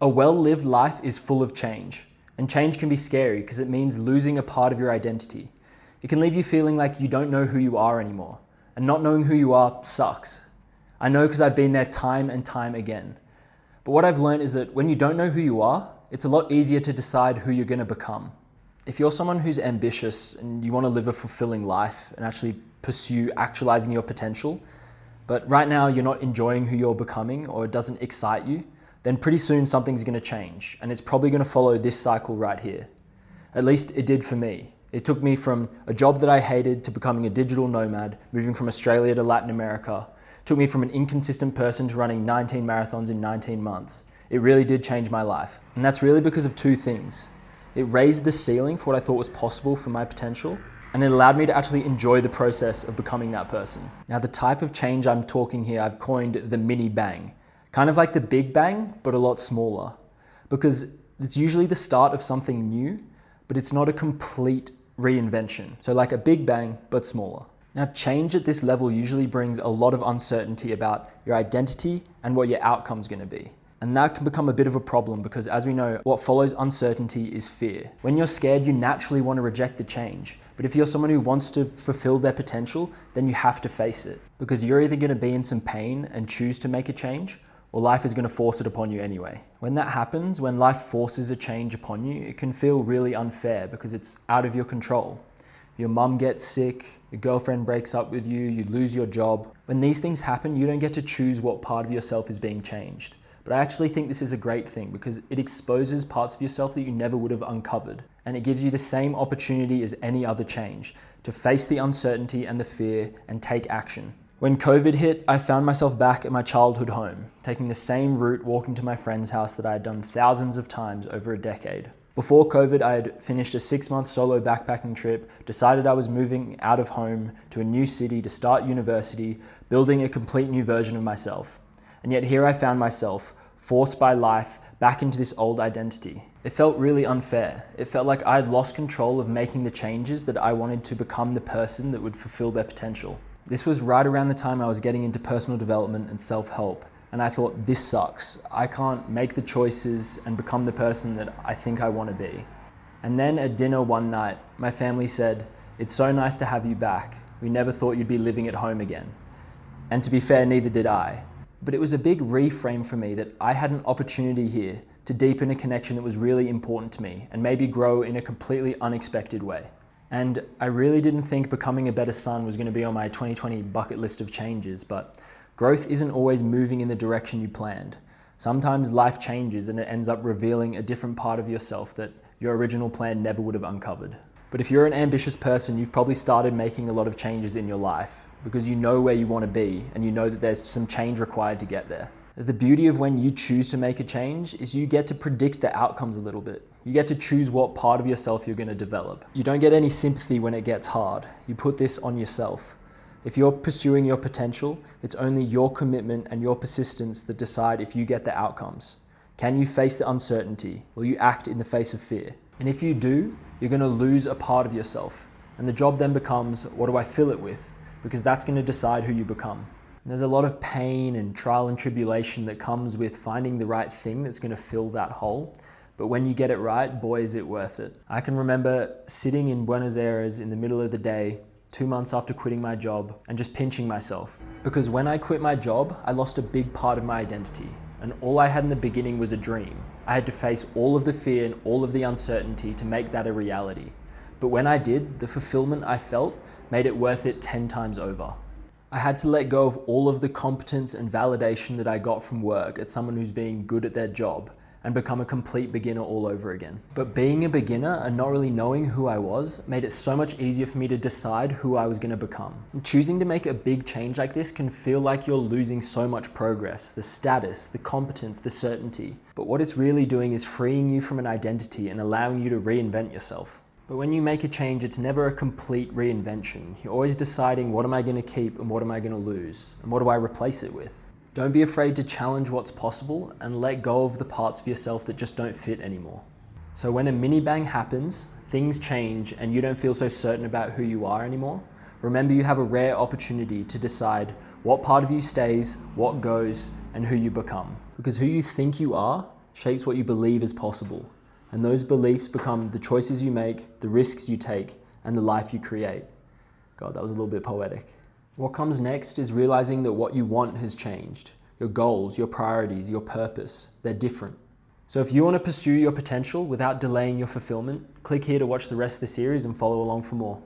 A well-lived life is full of change, and change can be scary because it means losing a part of your identity. It can leave you feeling like you don't know who you are anymore, and not knowing who you are sucks. I know because I've been there time and time again. But what I've learned is that when you don't know who you are, it's a lot easier to decide who you're going to become. If you're someone who's ambitious and you want to live a fulfilling life and actually pursue actualizing your potential, but right now you're not enjoying who you're becoming or it doesn't excite you, then pretty soon something's going to change, and it's probably going to follow this cycle right here. At least it did for me. It took me from a job that I hated to becoming a digital nomad, moving from Australia to Latin America. It took me from an inconsistent person to running 19 marathons in 19 months. It really did change my life. And that's really because of two things. It raised the ceiling for what I thought was possible for my potential, and it allowed me to actually enjoy the process of becoming that person. Now, the type of change I'm talking here, I've coined the mini bang. Kind of like the big bang, but a lot smaller. Because it's usually the start of something new, but it's not a complete reinvention. So like a big bang, but smaller. Now, change at this level usually brings a lot of uncertainty about your identity and what your outcome's gonna be. And that can become a bit of a problem because, as we know, what follows uncertainty is fear. When you're scared, you naturally want to reject the change. But if you're someone who wants to fulfill their potential, then you have to face it. Because you're either gonna be in some pain and choose to make a change, or life is going to force it upon you anyway. When that happens, when life forces a change upon you, it can feel really unfair because it's out of your control. Your mum gets sick, your girlfriend breaks up with you, you lose your job. When these things happen, you don't get to choose what part of yourself is being changed. But I actually think this is a great thing because it exposes parts of yourself that you never would have uncovered. And it gives you the same opportunity as any other change to face the uncertainty and the fear and take action. When COVID hit, I found myself back at my childhood home, taking the same route walking to my friend's house that I had done thousands of times over a decade. Before COVID, I had finished a 6-month solo backpacking trip, decided I was moving out of home to a new city to start university, building a complete new version of myself. And yet here I found myself, forced by life, back into this old identity. It felt really unfair. It felt like I had lost control of making the changes that I wanted to become the person that would fulfill their potential. This was right around the time I was getting into personal development and self-help, and I thought, this sucks. I can't make the choices and become the person that I think I want to be. And then at dinner one night, my family said, "It's so nice to have you back. We never thought you'd be living at home again." And to be fair, neither did I. But it was a big reframe for me that I had an opportunity here to deepen a connection that was really important to me and maybe grow in a completely unexpected way. And I really didn't think becoming a better son was going to be on my 2020 bucket list of changes, but growth isn't always moving in the direction you planned. Sometimes life changes and it ends up revealing a different part of yourself that your original plan never would have uncovered. But if you're an ambitious person, you've probably started making a lot of changes in your life because you know where you want to be and you know that there's some change required to get there. The beauty of when you choose to make a change is you get to predict the outcomes a little bit. You get to choose what part of yourself you're going to develop. You don't get any sympathy when it gets hard. You put this on yourself. If you're pursuing your potential, it's only your commitment and your persistence that decide if you get the outcomes. Can you face the uncertainty? Will you act in the face of fear? And if you do, you're going to lose a part of yourself. And the job then becomes, what do I fill it with? Because that's going to decide who you become. And there's a lot of pain and trial and tribulation that comes with finding the right thing that's going to fill that hole. But when you get it right, boy, is it worth it. I can remember sitting in Buenos Aires in the middle of the day, 2 months after quitting my job, and just pinching myself. Because when I quit my job, I lost a big part of my identity. And all I had in the beginning was a dream. I had to face all of the fear and all of the uncertainty to make that a reality. But when I did, the fulfillment I felt made it worth it 10 times over. I had to let go of all of the competence and validation that I got from work at someone who's being good at their job and become a complete beginner all over again. But being a beginner and not really knowing who I was made it so much easier for me to decide who I was going to become. And choosing to make a big change like this can feel like you're losing so much progress, the status, the competence, the certainty. But what it's really doing is freeing you from an identity and allowing you to reinvent yourself. But when you make a change, it's never a complete reinvention. You're always deciding, what am I going to keep and what am I going to lose? And what do I replace it with? Don't be afraid to challenge what's possible and let go of the parts of yourself that just don't fit anymore. So when a mini bang happens, things change and you don't feel so certain about who you are anymore, remember you have a rare opportunity to decide what part of you stays, what goes, and who you become. Because who you think you are shapes what you believe is possible. And those beliefs become the choices you make, the risks you take, and the life you create. God, that was a little bit poetic. What comes next is realizing that what you want has changed. Your goals, your priorities, your purpose, they're different. So if you want to pursue your potential without delaying your fulfillment, click here to watch the rest of the series and follow along for more.